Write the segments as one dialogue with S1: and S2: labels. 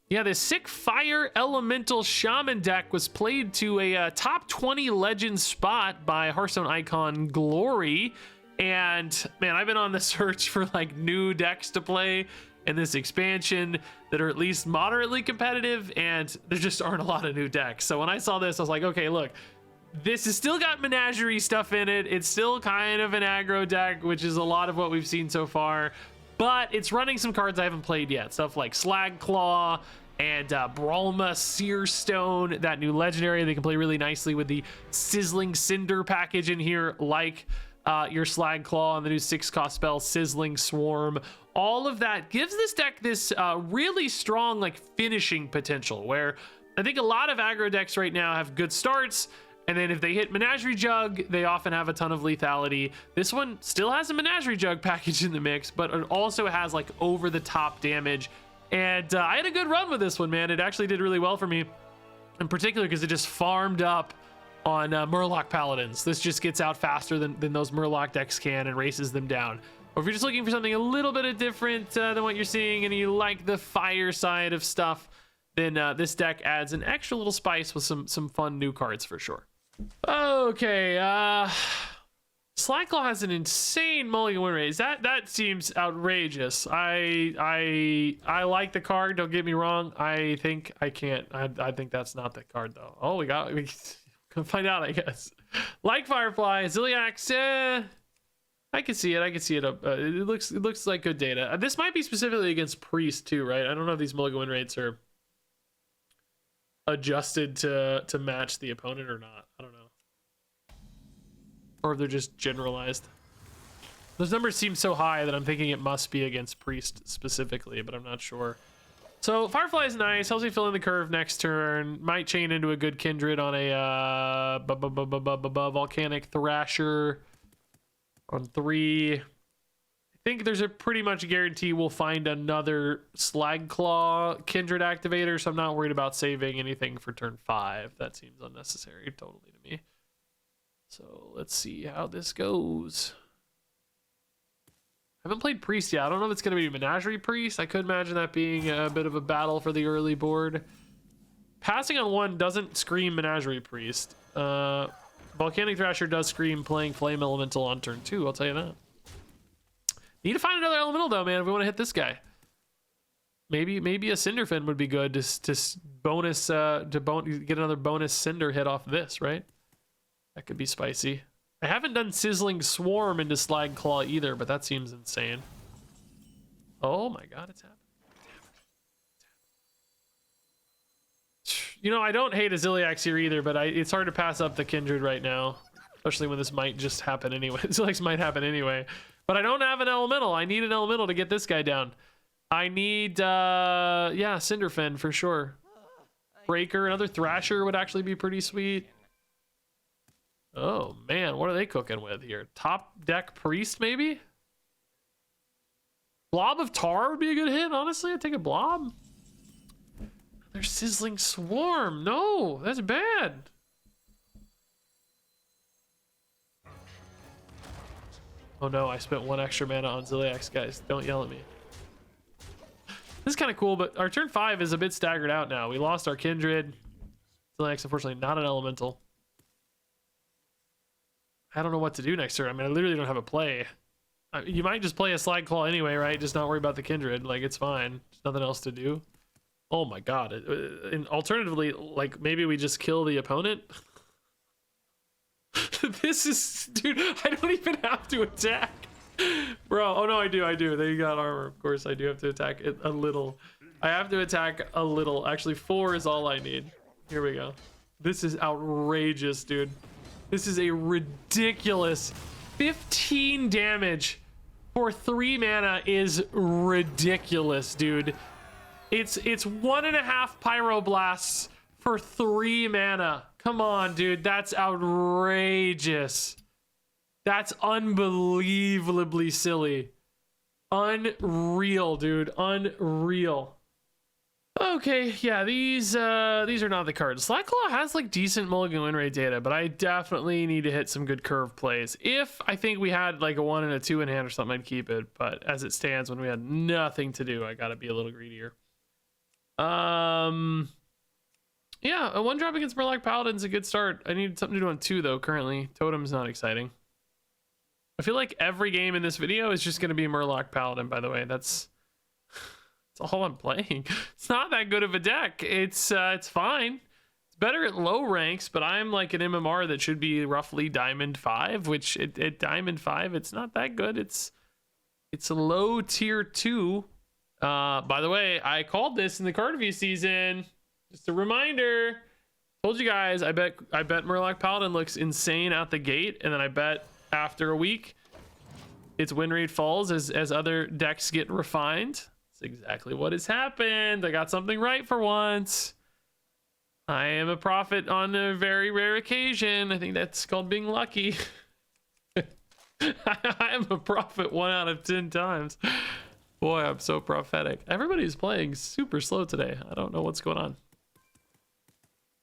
S1: Yeah, this sick Fire Elemental Shaman deck was played to a top 20 legend spot by Hearthstone icon Glory. And man, I've been on the search for like new decks to play in this expansion that are at least moderately competitive, and there just aren't a lot of new decks. So when I saw this, I was like, okay, look, this has still got menagerie stuff in it. It's still kind of an aggro deck, which is a lot of what we've seen so far. But it's running some cards I haven't played yet. Stuff like Slag Claw and Brolma Sear Stone, that new legendary. They can play really nicely with the Sizzling Cinder package in here, like your Slag Claw and the new 6-cost spell Sizzling Swarm. All of that gives this deck this really strong like finishing potential, where I think a lot of aggro decks right now have good starts, and then if they hit Menagerie Jug, they often have a ton of lethality. This one still has a Menagerie Jug package in the mix, but it also has like over-the-top damage. And I had a good run with this one, man. It actually did really well for me, in particular because it just farmed up on Murloc Paladins. This just gets out faster than those Murloc decks can and races them down. Or if you're just looking for something a little bit different than what you're seeing and you like the fire side of stuff, then this deck adds an extra little spice with some fun new cards for sure. Okay, Slackclaw has an insane mulligan win rate. That seems outrageous. I like the card, don't get me wrong. I think that's not the card though. Oh, we can find out, I guess. Like Firefly, Ziliax, I can see it. It looks like good data. This might be specifically against Priest too, right? I don't know if these mulligan win rates are adjusted to match the opponent or not. I don't know. Or if they're just generalized. Those numbers seem so high that I'm thinking it must be against Priest specifically, but I'm not sure. So Firefly is nice, helps me fill in the curve next turn. Might chain into a good Kindred on a Volcanic Thrasher on 3. I think there's a pretty much guarantee we'll find another Slag Claw Kindred activator, so I'm not worried about saving anything for turn 5. That seems unnecessary totally to me. So let's see how this goes. I haven't played Priest yet. I don't know if it's going to be Menagerie Priest. I could imagine that being a bit of a battle for the early board. Passing on 1 doesn't scream Menagerie Priest. Volcanic Thrasher does scream playing Flame Elemental on turn 2, I'll tell you that. Need to find another elemental though, man, if we want to hit this guy. Maybe a Cinderfin would be good to bonus get another bonus Cinder hit off this, right? That could be spicy. I haven't done Sizzling Swarm into Slag Claw either, but that seems insane. Oh my god, it's happening. You know, I don't hate a Ziliax here either, but it's hard to pass up the Kindred right now, especially when this might just happen anyway. Ziliax might happen anyway. But I don't have an elemental. I need an elemental to get this guy down. I need, yeah, Cinderfin for sure. Breaker, another Thrasher would actually be pretty sweet. Oh man, what are they cooking with here? Top deck Priest, maybe? Blob of Tar would be a good hit, honestly. I'd take a Blob. Another Sizzling Swarm. No, that's bad. Oh no, I spent 1 extra mana on Ziliax, guys. Don't yell at me. This is kind of cool, but our turn 5 is a bit staggered out now. We lost our Kindred. Ziliax, unfortunately, not an elemental. I don't know what to do next turn. I mean, I literally don't have a play. You might just play a Slag Claw anyway, right? Just not worry about the Kindred. Like, it's fine. There's nothing else to do. Oh my god. And alternatively, like, maybe we just kill the opponent. This is, dude, I don't even have to attack. Bro, oh no, I do. They got armor. Of course, I do have to attack it a little. I have to attack a little. Actually, 4 is all I need. Here we go. This is outrageous, dude. This is a ridiculous 15 damage for 3 mana is ridiculous, dude. It's 1.5 Pyroblasts for 3 mana. Come on, dude. That's outrageous. That's unbelievably silly. Unreal, dude. Unreal. Okay, yeah, these are not the cards. Slackclaw has like decent mulligan win rate data, but I definitely need to hit some good curve plays. If I think we had like a 1 and a 2 in hand or something, I'd keep it. But as it stands, when we had nothing to do, I gotta be a little greedier. Yeah, a one drop against Murloc Paladin's a good start. I need something to do on 2 though currently. Totem's not exciting. I feel like every game in this video is just going to be Murloc Paladin, by the way. That's all I'm playing. It's not that good of a deck. It's fine. It's better at low ranks, but I'm like an MMR that should be roughly Diamond 5, which at Diamond 5, it's not that good. It's a low tier 2. By the way, I called this in the card review season. Just a reminder. Told you guys, I bet Murloc Paladin looks insane out the gate, and then I bet after a week its win rate falls as other decks get refined. That's exactly what has happened. I got something right for once. I am a prophet on a very rare occasion. I think that's called being lucky. I am a prophet 1 out of 10 times. Boy, I'm so prophetic. Everybody's playing super slow today. I don't know what's going on.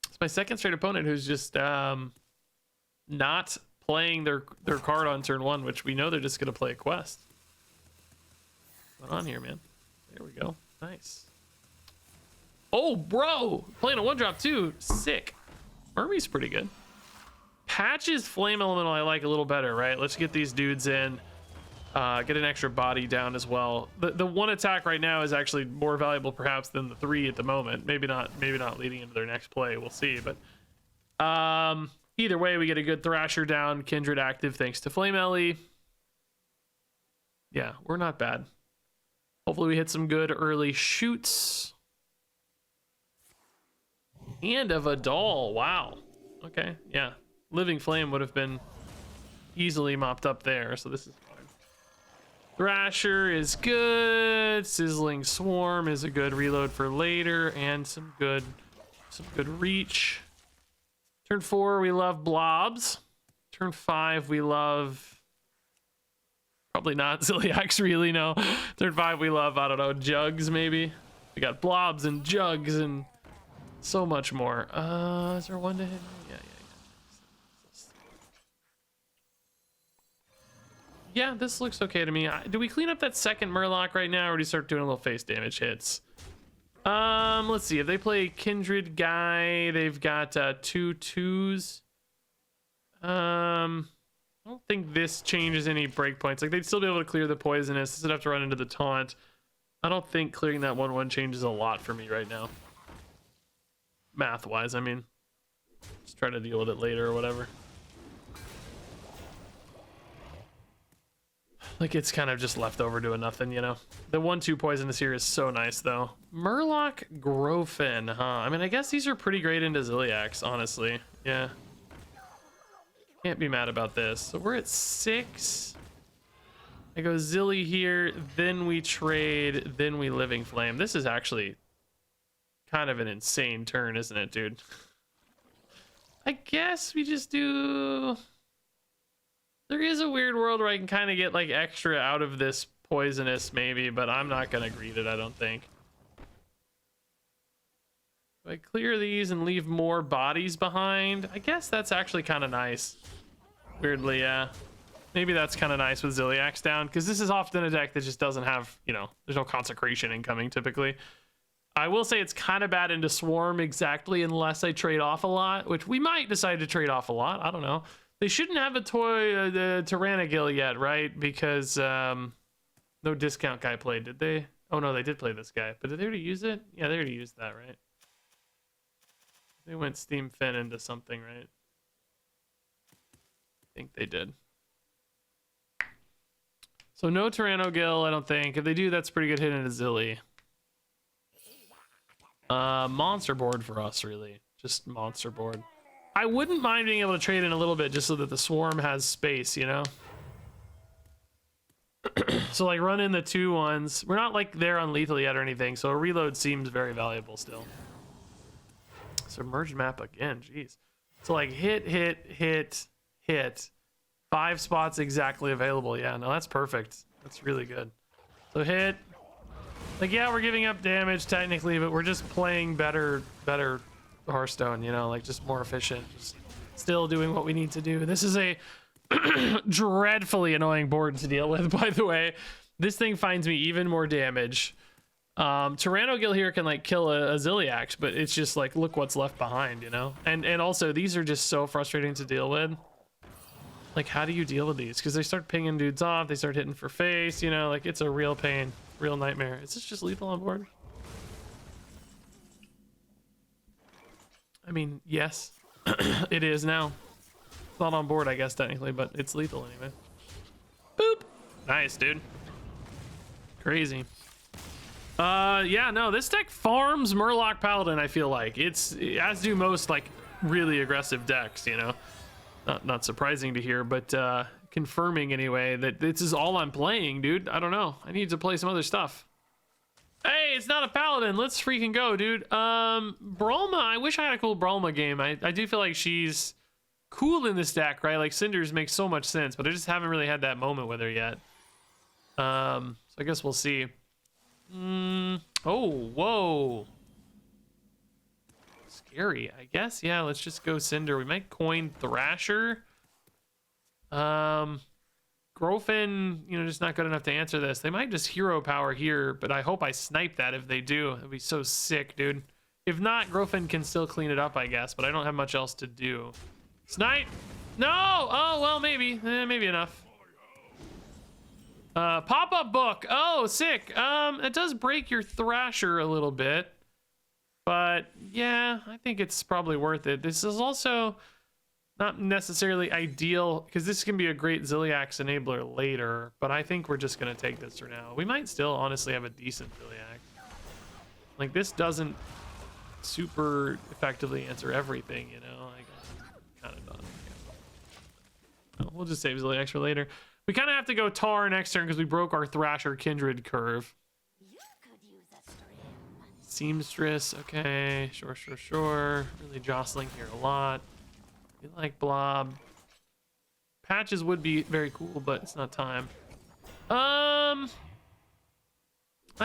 S1: It's my second straight opponent who's just not playing their card on turn 1, which we know they're just gonna play a quest. What's going on here, man? There we go. Nice. Oh, bro! Playing a 1-drop too. Sick. Murmy's pretty good. Patch's Flame Elemental I like a little better, right? Let's get these dudes in. Get an extra body down as well. The 1 attack right now is actually more valuable perhaps than the 3 at the moment. Maybe not leading into their next play. We'll see. But either way, we get a good Thrasher down, Kindred active thanks to Flame Ellie. Yeah, we're not bad. Hopefully we hit some good early shoots. And of a doll. Wow. Okay, yeah. Living Flame would have been easily mopped up there, so this is fine. Thrasher is good. Sizzling Swarm is a good reload for later, and some good reach. Turn 4, we love Blobs. Turn 5, we love... Probably not Ziliax, really, no. Turn 5, we love, I don't know, Jugs, maybe. We got Blobs and Jugs and so much more. Is there one to hit? Yeah. Yeah, this looks okay to me. Do we clean up that second Murloc right now, or do we start doing a little face damage hits? Let's see. If they play Kindred guy, they've got 2 2s. I don't think this changes any breakpoints. Like, they'd still be able to clear the poisonous. This would have to run into the taunt. I don't think clearing that 1/1 changes a lot for me right now. Math-wise, I mean. Just try to deal with it later or whatever. Like, it's kind of just left over doing nothing, you know? The 1/2 poisonous here is so nice, though. Murloc Grofin, huh? I mean, I guess these are pretty great into Ziliax, honestly. Yeah. Can't be mad about this. So we're at 6. I go Zilly here, then we trade, then we Living Flame. This is actually kind of an insane turn, isn't it, dude? I guess we just do... There is a weird world where I can kind of get like extra out of this poisonous maybe, but I'm not gonna greed it, I don't think. Do I clear these and leave more bodies behind? I guess that's actually kind of nice. Weirdly, yeah. Maybe that's kind of nice with Ziliax down, because this is often a deck that just doesn't have, you know, there's no consecration incoming typically. I will say it's kind of bad into Swarm exactly unless I trade off a lot, which we might decide to trade off a lot. I don't know. They shouldn't have a toy, the Tyrannogill yet, right? Because no discount guy played, did they? Oh no, they did play this guy. But did they already use it? Yeah, they already used that, right? They went Steam Fin into something, right? I think they did. So no Tyrannogill, I don't think. If they do, that's pretty good hit into Zilly. Monster board for us, really. Just monster board. I wouldn't mind being able to trade in a little bit just so that the Swarm has space, you know? So like run in the 2/1s. We're not like there on lethal yet or anything, so a reload seems very valuable still. Submerged map again, jeez. So like hit, 5 spots exactly available. Yeah, no, that's perfect. That's really good. So hit. Like, yeah, we're giving up damage technically, but we're just playing better Hearthstone, you know, like just more efficient, just still doing what we need to do. This is a dreadfully annoying board to deal with, by the way. This thing finds me even more damage. Tyranno Gil here can like kill a Ziliax, but it's just like, look what's left behind, you know? And also these are just so frustrating to deal with. Like, how do you deal with these? Because they start pinging dudes off, they start hitting for face, you know, like it's a real pain, real nightmare. Is this just lethal on board? I mean, yes, it is now. It's not on board, I guess, technically, but it's lethal anyway. Boop. Nice, dude. Crazy. Yeah, no, this deck farms Murloc Paladin, I feel like. It's, as do most, like, really aggressive decks, you know? Not surprising to hear, but confirming anyway that this is all I'm playing, dude. I don't know. I need to play some other stuff. Hey, it's not a Paladin. Let's freaking go, dude. Bralma, I wish I had a cool Bralma game. I do feel like she's cool in this deck, right? Like, Cinders makes so much sense, but I just haven't really had that moment with her yet. So I guess we'll see. Oh, whoa. Scary, I guess. Yeah, let's just go Cinder. We might coin Thrasher. Grofin, you know, just not good enough to answer this. They might just hero power here, but I hope I snipe that if they do. It'd be so sick, dude. If not, Grofin can still clean it up, I guess, but I don't have much else to do. Snipe! No! Oh, well, maybe. Maybe enough. Pop-up book. Oh, sick. It does break your Thrasher a little bit. But yeah, I think it's probably worth it. This is also not necessarily ideal because this can be a great Ziliax enabler later, but I think we're just going to take this for now. We might still honestly have a decent Ziliax. Like, this doesn't super effectively answer everything, you know? Like, kind of does. No, we'll just save Ziliax for later. We kind of have to go Tar next turn because we broke our Thrasher Kindred curve. Seamstress, okay, sure. Really jostling here a lot. We like Blob. Patches would be very cool, but it's not time. I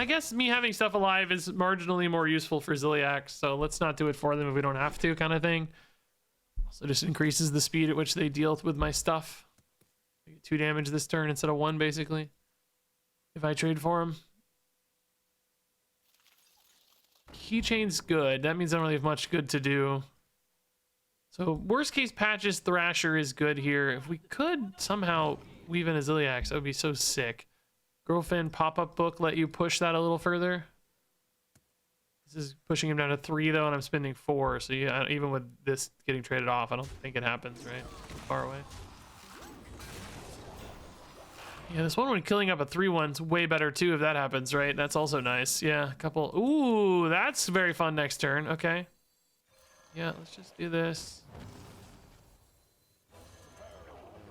S1: guess me having stuff alive is marginally more useful for Ziliax, so let's not do it for them if we don't have to, kind of thing. Also just increases the speed at which they deal with my stuff. I get 2 damage this turn instead of 1, basically, if I trade for him. Keychain's good. That means I don't really have much good to do. So worst case Patches Thrasher is good here. If we could somehow weave in a Ziliax, that would be so sick. Grofin pop-up book let you push that a little further. This is pushing him down to 3 though, and I'm spending 4. So yeah, even with this getting traded off, I don't think it happens, right? Too far away. Yeah, this one when killing up a 3/1's way better too if that happens, right? That's also nice. Yeah, a couple. Ooh, that's very fun next turn. Okay. Yeah, let's just do this.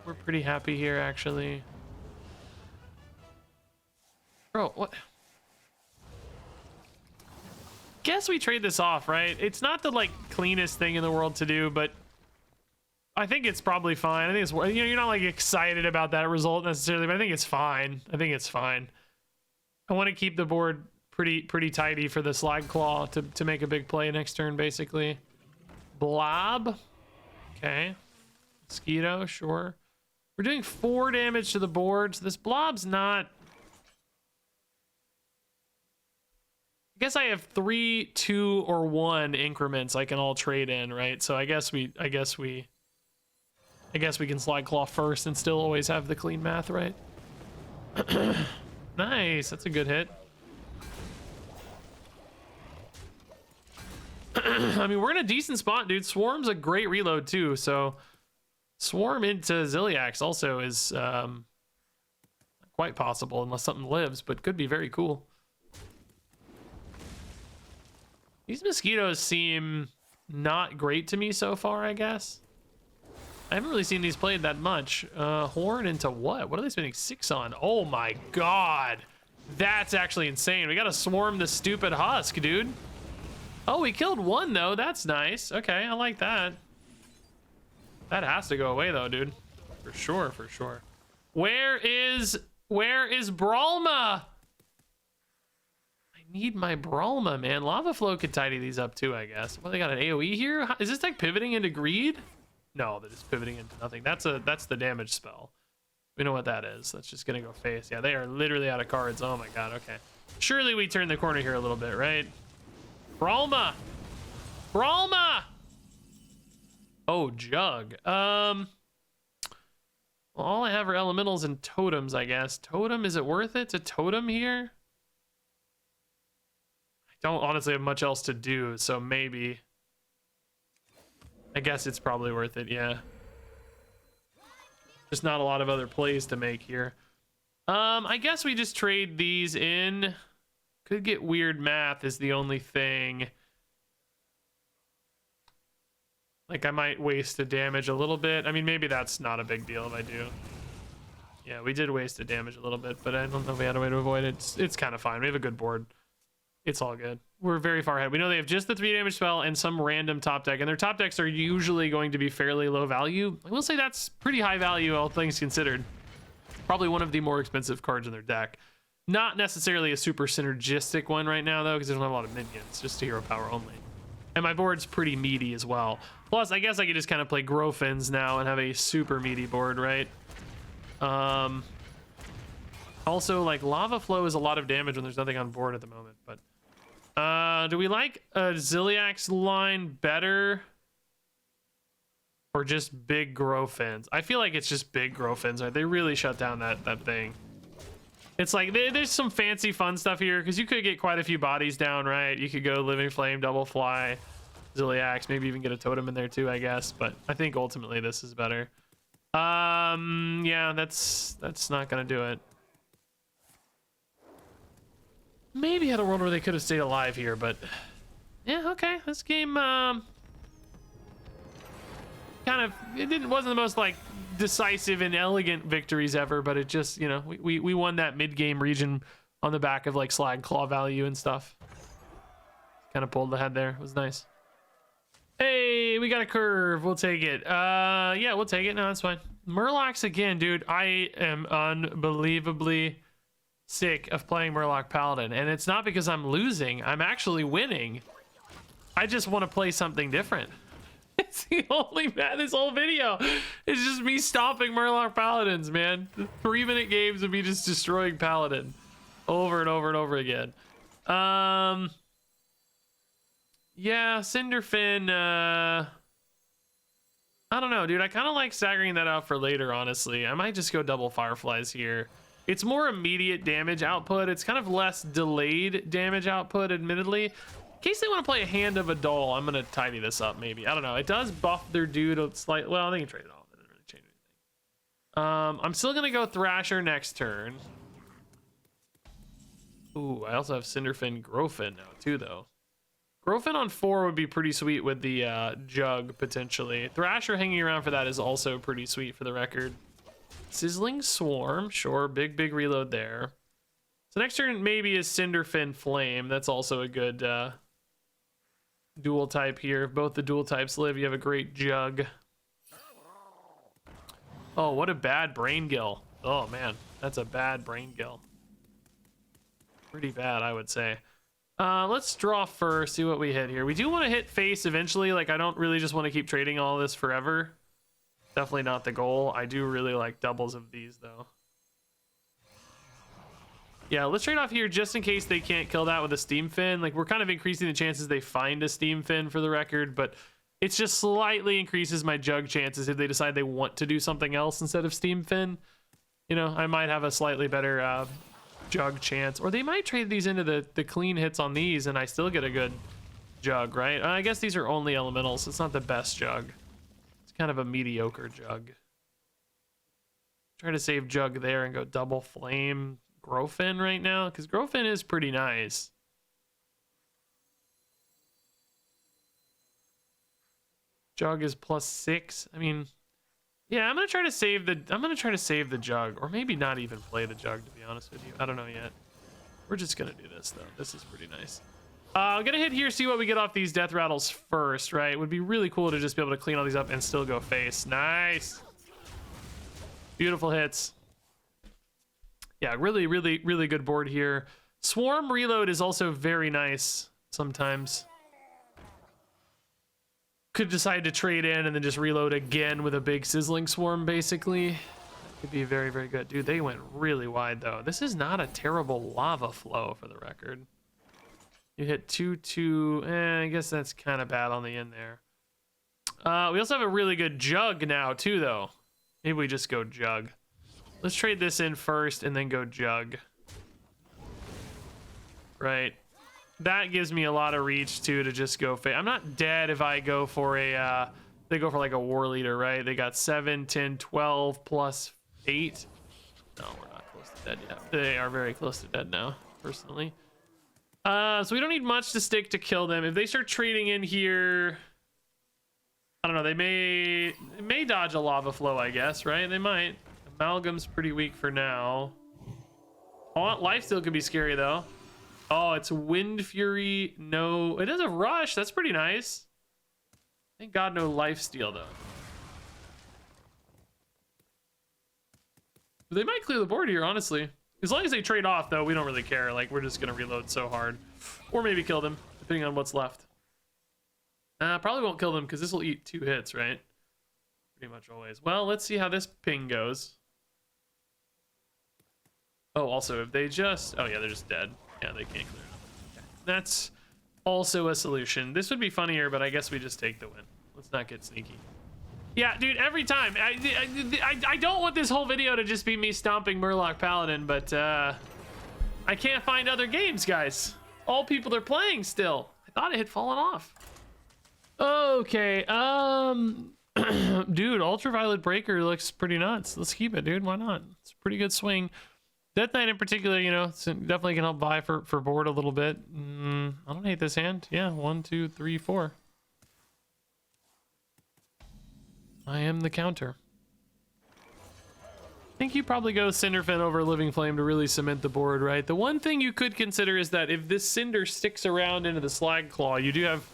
S1: We're pretty happy here, actually. Bro, what? Guess we trade this off, right? It's not the like cleanest thing in the world to do, but I think it's probably fine. I think it's, you know, you're not like excited about that result necessarily, but I think it's fine. I think it's fine. I want to keep the board pretty tidy for the Slide Claw to make a big play next turn, basically. Blob. Okay. Mosquito, sure. We're doing 4 damage to the board, so this Blob's not... I guess I have 3, 2, or 1 increments I can all trade in, right? So I guess we can Slide Claw first and still always have the clean math, right? Nice, that's a good hit. I mean, we're in a decent spot, dude. Swarm's a great reload too, so Swarm into Ziliax also is quite possible unless something lives, but could be very cool. These mosquitoes seem not great to me so far, I guess. I haven't really seen these played that much. Horn into what? What are they spending 6 on? Oh my god. That's actually insane. We gotta swarm the stupid husk, dude. Oh, we killed 1 though. That's nice. Okay, I like that. That has to go away though, dude. For sure, for sure. Where is Bralma? I need my Bralma, man. Lava Flow could tidy these up too, I guess. Well, they got an AoE here? Is this deck pivoting into greed? No, that is pivoting into nothing. That's the damage spell. We know what that is. That's just gonna go face. Yeah, they are literally out of cards. Oh my god, okay. Surely we turn the corner here a little bit, right? Bralma! Bralma! Oh, Jug. Well, all I have are elementals and totems, I guess. Totem, is it worth it to totem here? I don't honestly have much else to do, so maybe. I guess it's probably worth it, yeah. Just not a lot of other plays to make here. I guess we just trade these in. Could get weird math is the only thing. Like, I might waste a damage a little bit. I mean, maybe that's not a big deal if I do. Yeah, we did waste a damage a little bit, but I don't know if we had a way to avoid it. It's kind of fine. We have a good board. It's all good. We're very far ahead. We know they have just the 3 damage spell and some random top deck, and their top decks are usually going to be fairly low value. I will say that's pretty high value, all things considered. Probably one of the more expensive cards in their deck. Not necessarily a super synergistic one right now, though, because they don't have a lot of minions, just a hero power only. And my board's pretty meaty as well. Plus, I guess I could just kind of play Grofins now and have a super meaty board, right? Also, like, Lava Flow is a lot of damage when there's nothing on board at the moment, but... do we like a Ziliax line better? Or just big Grofins? I feel like it's just big Grofins, right? They really shut down that thing. It's like, there's some fancy fun stuff here, because you could get quite a few bodies down, right? You could go Living Flame, Double Fly, Ziliax, maybe even get a Totem in there too, I guess. But I think ultimately this is better. Yeah, that's not gonna do it. Maybe had a world where they could have stayed alive here, but yeah, okay. This game, kind of, wasn't the most like decisive and elegant victories ever, but it just, you know, we won that mid-game region on the back of like Slag Claw value and stuff. Kind of pulled ahead there. It was nice. Hey, we got a curve. We'll take it. Yeah, we'll take it. No, that's fine. Murlocs again, dude. I am unbelievably sick of playing Murloc Paladin, and it's not because I'm losing. I'm actually winning. I just want to play something different. It's the only, man, this whole video is just me stopping Murloc Paladins, man. The 3-minute games of me just destroying Paladin over and over and over again. Yeah, Cinderfin, I don't know, dude. I kind of like staggering that out for later, honestly. I might just go double Fireflies here. It's more immediate damage output. It's kind of less delayed damage output, admittedly. In case they want to play a Hand of a Doll, I'm going to tidy this up, maybe. I don't know. It does buff their dude a slight. Well, they can trade it off. It doesn't really change anything. I'm still going to go Thrasher next turn. Ooh, I also have Cinderfin Grofin now, too, though. Grofin on 4 would be pretty sweet with the Jug, potentially. Thrasher hanging around for that is also pretty sweet, for the record. Sizzling Swarm, sure. Big reload there. So next turn maybe is Cinderfin Flame. That's also a good dual type here. If both the dual types live, you have a great Jug. Oh, what a bad Brain Gill. Oh, man. That's a bad Brain Gill. Pretty bad, I would say. Let's draw first, see what we hit here. We do want to hit face eventually. Like, I don't really just want to keep trading all this forever. Definitely not the goal. I do really like doubles of these, though. Yeah, let's trade off here just in case they can't kill that with a Steam Fin. Like, we're kind of increasing the chances they find a Steam Fin, for the record, but it's just slightly increases my Jug chances if they decide they want to do something else instead of Steam Fin. You know, I might have a slightly better Jug chance, or they might trade these into the clean hits on these and I still get a good Jug, right? I guess these are only elementals, so it's not the best Jug. It's kind of a mediocre Jug. Try to save Jug there and go double Flame Grofin right now, because Grofin is pretty nice. Jug is +6. I mean, yeah, I'm gonna try to save the Jug, or maybe not even play the Jug, to be honest with you. I don't know yet. We're just gonna do this though. This is pretty nice. I'm gonna hit here, see what we get off these Death Rattles first, right? It would be really cool to just be able to clean all these up and still go face. Nice. Beautiful hits. Yeah, really good board here. Swarm reload is also very nice sometimes. Could decide to trade in and then just reload again with a big Sizzling Swarm, basically. Could be very, very good. Dude, they went really wide, though. This is not a terrible lava flow, for the record. You hit 2-2. I guess that's kind of bad on the end there. We also have a really good jug now, too, though. Maybe we just go jug. Let's trade this in first and then go jug. Right. That gives me a lot of reach, too, to just go... I'm not dead if I go for a... they go for, like, a war leader, right? They got 7, 10, 12, plus 8. No, we're not close to dead yet. They are very close to dead now, personally. So we don't need much to stick to kill them. If they start trading in here... I don't know, they may dodge a lava flow, I guess, right? They might. Amalgam's pretty weak for now. Oh, lifesteal could be scary, though. Oh, it's Wind Fury. No, it is a rush. That's pretty nice. Thank God no lifesteal, though. They might clear the board here, honestly. As long as they trade off, though, we don't really care. Like, we're just going to reload so hard. Or maybe kill them, depending on what's left. Probably won't kill them because this will eat 2 hits, right? Pretty much always. Well, let's see how this ping goes. Oh, also, if they just... Oh, yeah, they're just dead. Yeah, they can't clear it. Okay. That's also a solution. This would be funnier, but I guess we just take the win. Let's not get sneaky. Yeah, dude, every time. I don't want this whole video to just be me stomping Murloc Paladin, but I can't find other games, guys. All people are playing still. I thought it had fallen off. Okay, dude, Ultraviolet Breaker looks pretty nuts. Let's keep it, dude. Why not? It's a pretty good swing. Death Knight in particular, you know, definitely can help buy for board a little bit. I don't hate this hand. Yeah, 1, 2, 3, 4. I am the counter. I think you probably go Cinderfin over Living Flame to really cement the board, right? The one thing you could consider is that if this Cinder sticks around into the Slag Claw, you do have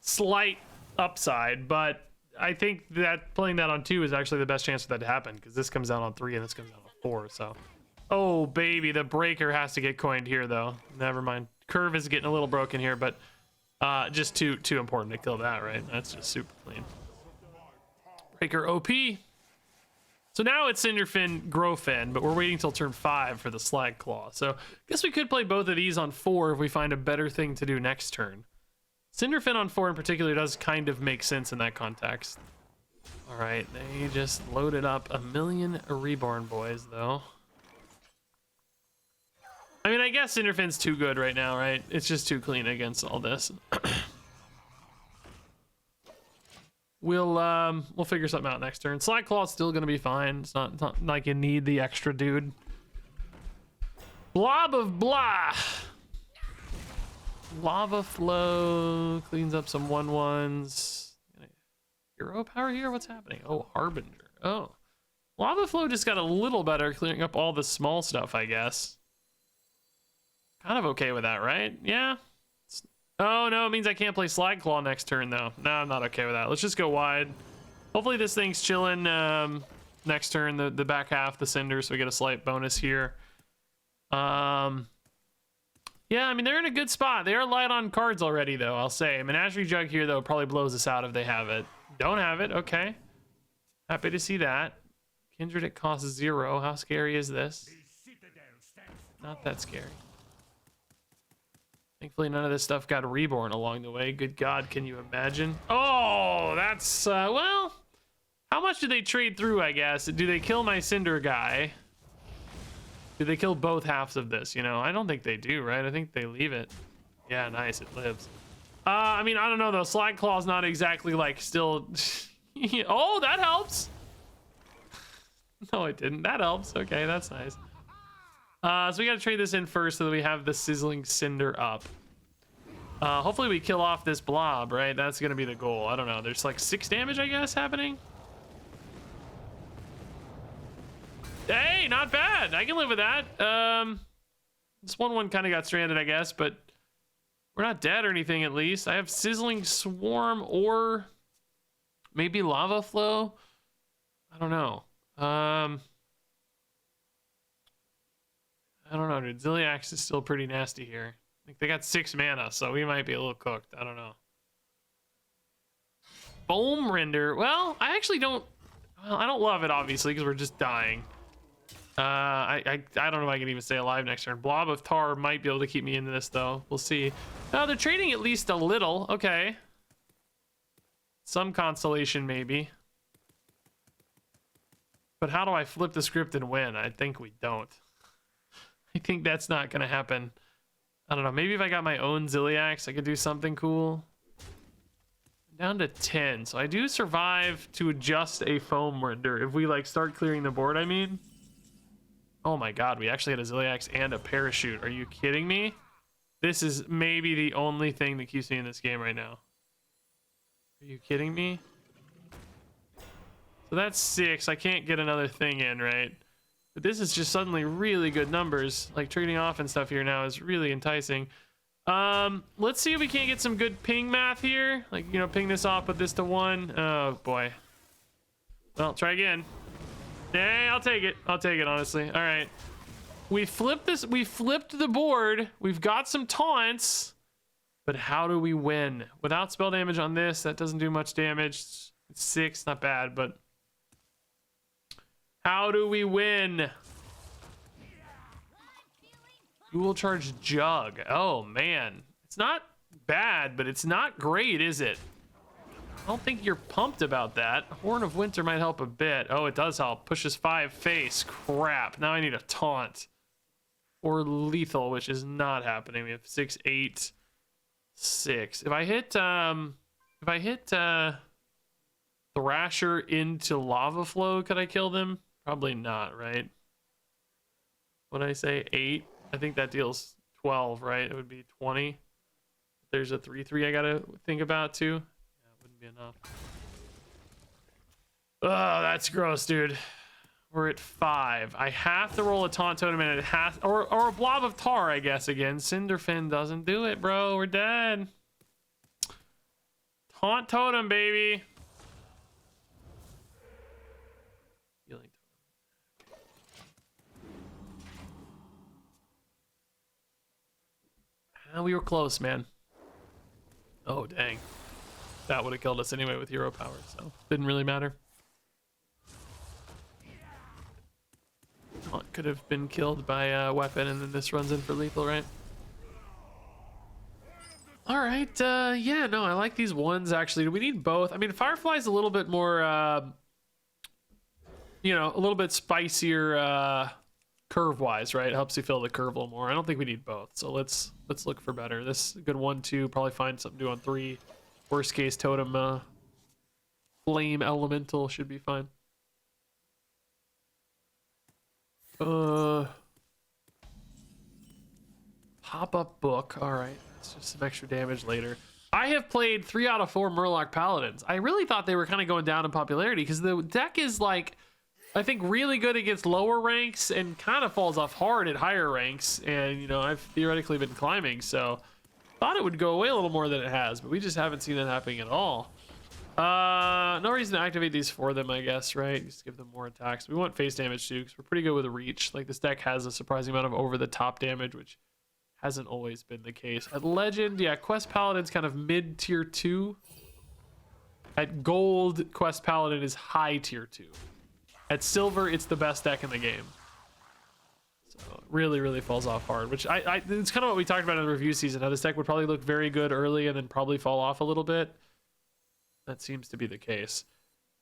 S1: slight upside, but I think that playing that on 2 is actually the best chance for that to happen, because this comes down on 3 and this comes down on 4, so... Oh, baby, the breaker has to get coined here, though. Never mind. Curve is getting a little broken here, but just too important to kill that, right? That's just super clean. Breaker OP. So now it's Cinderfin, Growfin, but we're waiting till turn 5 for the Slag Claw. So I guess we could play both of these on 4 if we find a better thing to do next turn. Cinderfin on 4 in particular does kind of make sense in that context. All right, they just loaded up a million Reborn boys, though. I mean, I guess Cinderfin's too good right now, right? It's just too clean against all this. We'll figure something out next turn. Slag Claw's still gonna be fine. It's not like you need the extra dude. Blob of Blah. Lava Flow cleans up some 1/1s. Hero power here? What's happening? Oh, Harbinger. Oh. Lava Flow just got a little better, clearing up all the small stuff, I guess. Kind of okay with that, right? Yeah. Oh, no, it means I can't play Slag Claw next turn, though. No, I'm not okay with that. Let's just go wide. Hopefully this thing's chilling next turn, the back half, the Cinder, so we get a slight bonus here. Yeah, I mean, they're in a good spot. They are light on cards already, though, I'll say. Menagerie Jug here, though, probably blows us out if they have it. Don't have it, okay. Happy to see that. Kindred, it costs 0. How scary is this? Not that scary. Thankfully, none of this stuff got reborn along the way. Good God, can you imagine? Oh, that's, well, how much do they trade through, I guess? Do they kill my Cinder guy? Do they kill both halves of this, you know? I don't think they do, right? I think they leave it. Yeah, nice, it lives. I mean, I don't know, though. Slag Claw's not exactly, like, still... Oh, that helps! No, it didn't. That helps. Okay, that's nice. So we gotta trade this in first so that we have the Sizzling Cinder up. Hopefully we kill off this blob, right? That's gonna be the goal. I don't know. There's like 6 damage, I guess, happening. Hey, not bad. I can live with that. This 1/1 kind of got stranded, I guess, but we're not dead or anything, at least. I have Sizzling Swarm or maybe Lava Flow. I don't know. I don't know, dude. Ziliax is still pretty nasty here. I think they got 6 mana, so we might be a little cooked. I don't know. Foam Render. Well, I actually don't... Well, I don't love it, obviously, because we're just dying. I don't know if I can even stay alive next turn. Blob of tar might be able to keep me into this though. We'll see. Oh, they're trading at least a little. Okay. Some consolation maybe. But how do I flip the script and win? I think we don't. I think that's not gonna happen. I don't know. Maybe if I got my own Ziliax, I could do something cool. Down to 10. So I do survive to adjust a foam render. If we like start clearing the board, I mean. Oh my god, we actually had a Ziliax and a parachute. Are you kidding me? This is maybe the only thing that keeps me in this game right now. Are you kidding me? So that's 6. I can't get another thing in, right? But this is just suddenly really good numbers. Like trading off and stuff here now is really enticing. Let's see if we can't get some good ping math here. Like, you know, ping this off, put this to 1. Oh boy. Well, try again. Yeah, I'll take it. I'll take it, honestly. All right. We flipped this. We flipped the board. We've got some taunts. But how do we win? Without spell damage on this, that doesn't do much damage. It's 6, not bad, but... How do we win? Dual charge jug. Oh, man. It's not bad, but it's not great, is it? I don't think you're pumped about that. Horn of Winter might help a bit. Oh, it does help. Pushes 5 face. Crap. Now I need a taunt. Or lethal, which is not happening. We have 6, 8, 6. If I hit Thrasher into Lava Flow, could I kill them? Probably not, right? When I say 8, I think that deals 12, right? It would be 20. There's a 3/3 I gotta think about too. Be enough. Oh, that's gross, dude. We're at 5. I have to roll a taunt totem and it has, or a blob of tar, I guess. Again, Cinderfin doesn't do it, bro. We're dead. Taunt totem, baby. Healing totem. We were close, man. Oh, dang. That would have killed us anyway with hero power, so didn't really matter. Taunt could have been killed by a weapon, and then this runs in for lethal, right? All right, yeah, no, I like these ones actually. Do we need both? I mean, Firefly's a little bit more, you know, a little bit spicier curve-wise, right? It helps you fill the curve a little more. I don't think we need both, so let's look for better. This is a good 1, 2. Probably find something to do on 3. Worst case totem, flame elemental should be fine. Pop-up book. All right, that's just some extra damage later. I have played 3 out of 4 Murloc Paladins. I really thought they were kind of going down in popularity because the deck is like, I think, really good against lower ranks and kind of falls off hard at higher ranks. And, you know, I've theoretically been climbing, so thought it would go away a little more than it has, but we just haven't seen that happening at all. No reason to activate these for them, I guess, right? Just give them more attacks. We want face damage too, because we're pretty good with reach. Like, this deck has a surprising amount of over-the-top damage, which hasn't always been the case. At Legend, yeah, Quest Paladin's kind of mid-tier 2. At Gold, Quest Paladin is high tier 2. At Silver, it's the best deck in the game. So really, really falls off hard, which it's kind of what we talked about in the review season, how this deck would probably look very good early and then probably fall off a little bit. That seems to be the case.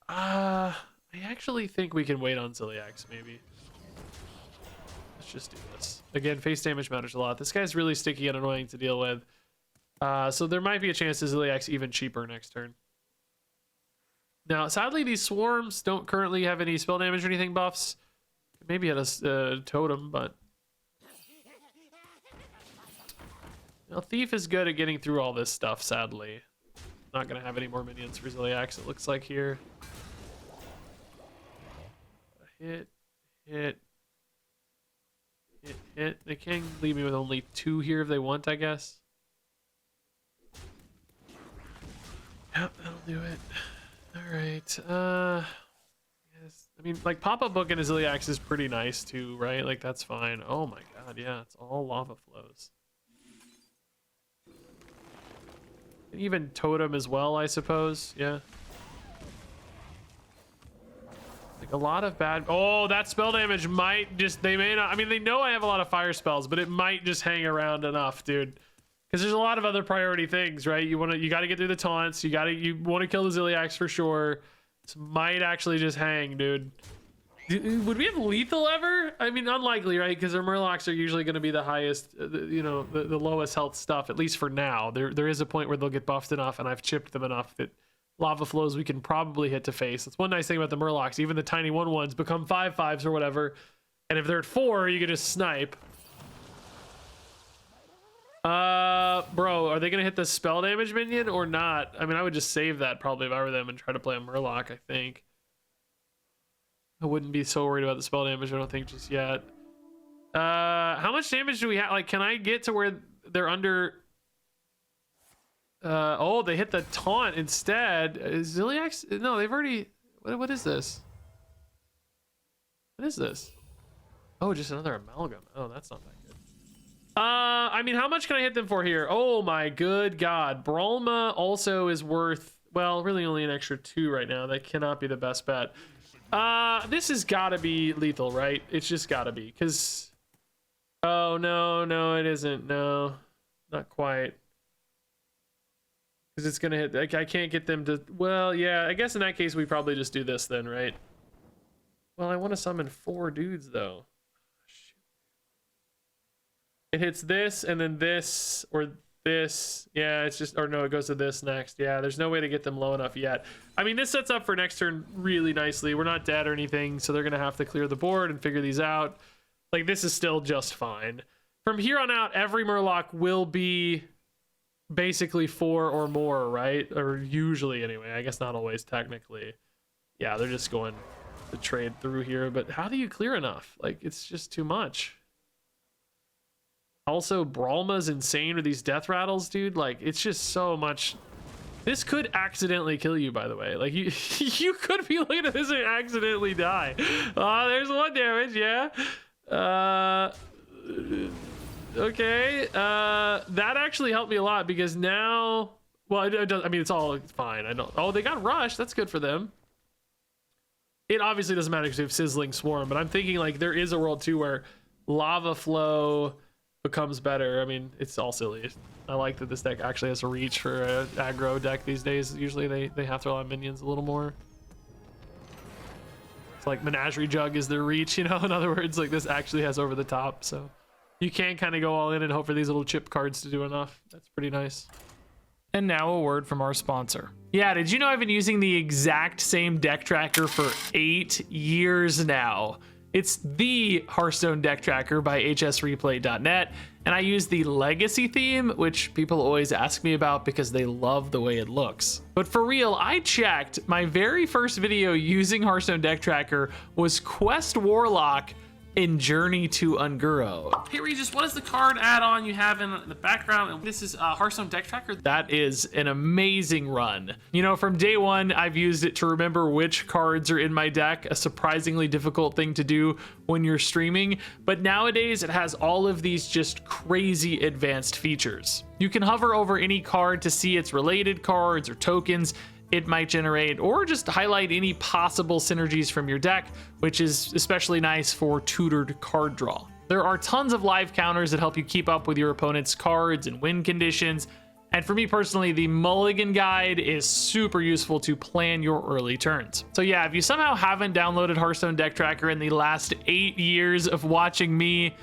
S1: I actually think we can wait on Ziliax, maybe. Let's just do this. Again, face damage matters a lot. This guy's really sticky and annoying to deal with. So there might be a chance to Ziliax even cheaper next turn. Now, sadly, these swarms don't currently have any spell damage or anything buffs. Maybe had a totem, but... Now, Thief is good at getting through all this stuff, sadly. Not going to have any more minions for Ziliax, it looks like here. Hit. They can leave me with only 2 here if they want, I guess. Yep, that'll do it. Alright, yes. I mean, like, pop-up book in a Ziliax is pretty nice too, right? Like, that's fine. Oh my god, yeah, it's all lava flows. And even totem as well, I suppose, yeah. Like a lot of bad. Oh, that spell damage might just, they may not, I mean, they know I have a lot of fire spells, but it might just hang around enough, dude. Because there's a lot of other priority things, right? You got to get through the taunts. You want to kill the Ziliax for sure. This might actually just hang, dude. Would we have lethal ever? I mean, unlikely, right? Because our Murlocs are usually going to be the highest, you know, the lowest health stuff, at least for now. There is a point where they'll get buffed enough, and I've chipped them enough that lava flows we can probably hit to face. That's one nice thing about the Murlocs. Even the tiny 1/1s become 5/5s or whatever. And if they're at 4, you can just snipe. Bro, are they going to hit the spell damage minion or not? I mean, I would just save that probably if I were them and try to play a Murloc, I think. I wouldn't be so worried about the spell damage, I don't think, just yet. How much damage do we have? Like, can I get to where they're under... oh, they hit the taunt instead. Ziliax? No, they've already... What is this? What is this? Oh, just another amalgam. Oh, that's not that good. I mean, how much can I hit them for here? Oh my good god. Bralma also is worth, well, really only an extra 2 right now. That cannot be the best bet. This has got to be lethal, right? It's just got to be, because... Oh, no, it isn't. No, not quite. Because it's going to hit... Like, I can't get them to... Well, yeah, I guess in that case, we probably just do this then, right? Well, I want to summon 4 dudes, though. It hits this, and then this, or this. Yeah, it's just... Or no, it goes to this next. Yeah, there's no way to get them low enough yet. I mean, this sets up for next turn really nicely. We're not dead or anything, so they're going to have to clear the board and figure these out. Like, this is still just fine. From here on out, every Murloc will be basically 4 or more, right? Or usually, anyway. I guess not always, technically. Yeah, they're just going to trade through here. But how do you clear enough? Like, it's just too much. Also, Bralma's insane with these death rattles, dude. Like, it's just so much. This could accidentally kill you, by the way. Like, you you could be looking at this and accidentally die. There's 1 damage, yeah. Okay. That actually helped me a lot because now, well, it does, I mean, it's fine. I don't. Oh, they got rushed. That's good for them. It obviously doesn't matter because we have Sizzling Swarm, but I'm thinking like there is a world too where lava flow becomes better. I mean, it's all silly. I like that this deck actually has a reach for an aggro deck these days. Usually they have to allow minions a little more. It's like Menagerie Jug is their reach, you know? In other words, like this actually has over the top. So you can kind of go all in and hope for these little chip cards to do enough. That's pretty nice. And now a word from our sponsor. Yeah, did you know I've been using the exact same deck tracker for 8 years now? It's the Hearthstone deck tracker by hsreplay.net, and I use the legacy theme, which people always ask me about because they love the way it looks. But for real, I checked. My very first video using Hearthstone deck tracker was Quest Warlock in Journey to Unguro. Hey Regis, what is the card add-on you have in the background? This is Hearthstone deck tracker. That is an amazing run. You know, from day one, I've used it to remember which cards are in my deck, a surprisingly difficult thing to do when you're streaming. But nowadays, it has all of these just crazy advanced features. You can hover over any card to see its related cards or tokens it might generate, or just highlight any possible synergies from your deck, which is especially nice for tutored card draw. There are tons of live counters that help you keep up with your opponent's cards and win conditions. And for me personally, the Mulligan Guide is super useful to plan your early turns. So yeah, if you somehow haven't downloaded Hearthstone Deck Tracker in the last 8 years of watching me,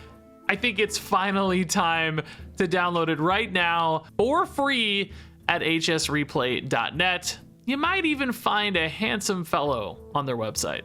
S1: I think it's finally time to download it right now for free at hsreplay.net. You might even find a handsome fellow on their website.